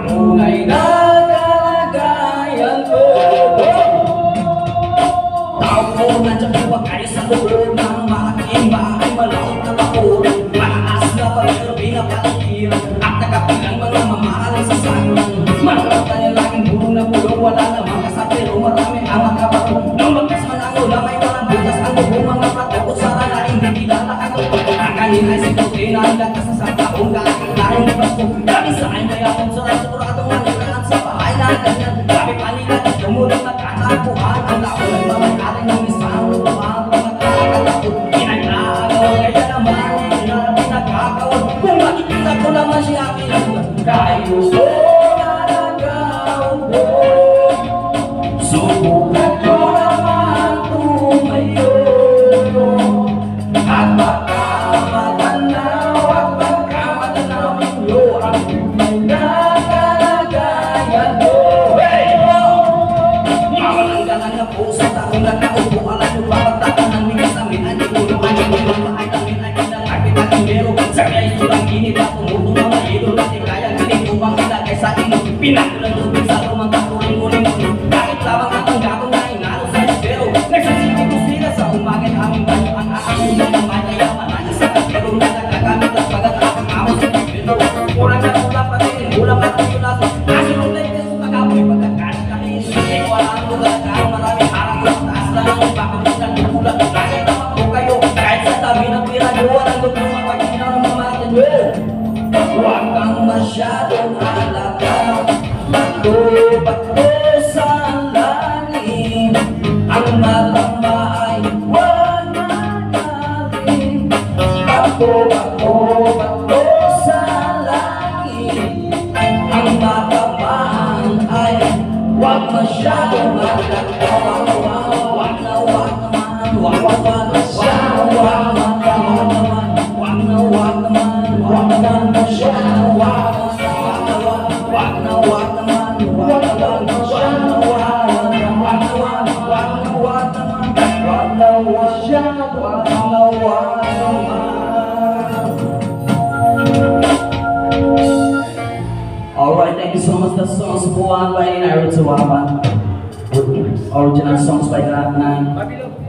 tunay na kalagayan ko. Tao ko, nandiyan po ba kayo sa loob ng malaking bahay, malawak na bakuro, mataas na pagkero, pinapalakira, at nakapilang mga mamahaling sasakyan. Manulat na yung laging bulong na bulong, wala namang kasapero, marami ang makabaro. Nung magkas man ang ulam ay walang butas, ang buong mga plato o sara na hindi kilala ka to. Ang kanina ay sinutin ang lakas sa sangkaong kalaking lahing na Pasko. Dami sa akin kaya kung saray siguradong nangyayaan sa bahay na ganyan. Dami panila, tumulong na katakuhan, ang laon ay mamay-ari ng isang lutuhan, mga kakalapo. Kinagagawa kaya naman, hinarap pinagkakawan. Kung makikita ko naman siya pinagkawan, kahit gusto subukan ko naman tumayo at baka matanaw at baka matanaw ulo ang tunay na kalagayan ko. Hey! Mawalang na puso taong nagkaupo, alam mo ba pagtatan ng migas namin ang ikulo ang ikulo ay namin ay kinalapit at ingero sa kaya isurang init at tumuto ng mga idol natin kaya ganito bang ilagay sa ino pinakulang tubig sa lumang kapuling-uling kahit lamang ang gatong na inalo sa espero nagsasipit ko sila sa umagay aming banyo ang aamon ng kamay kaya mananya sa kapero na nagagamit at pag-atapang amon sa kapero kulang na ulang patin ulang at tuyulaso kasunod na ito sa magapoy pagkakalit kami hindi ko alam mo talaga ang maraming harang ulang taas lang ang ipapagpunan ng ulang lagi naman po kayo kahit sa tabi ng piradyo walang lupang mapaginaw ng mamatin huwag kang masyadong halata bato-bato sa langit ang matama ay wanagaling bato-bato sa langit ang matamaan ay wag masyadong halata wag na wag naman wag masyadong wag naman wag na wag naman wag naman masyadong wag na wag naman wag naman masyadong wag na wag naman. Alright, thank you so much. The songs po by Naruto Waban. Original songs by Grab 9.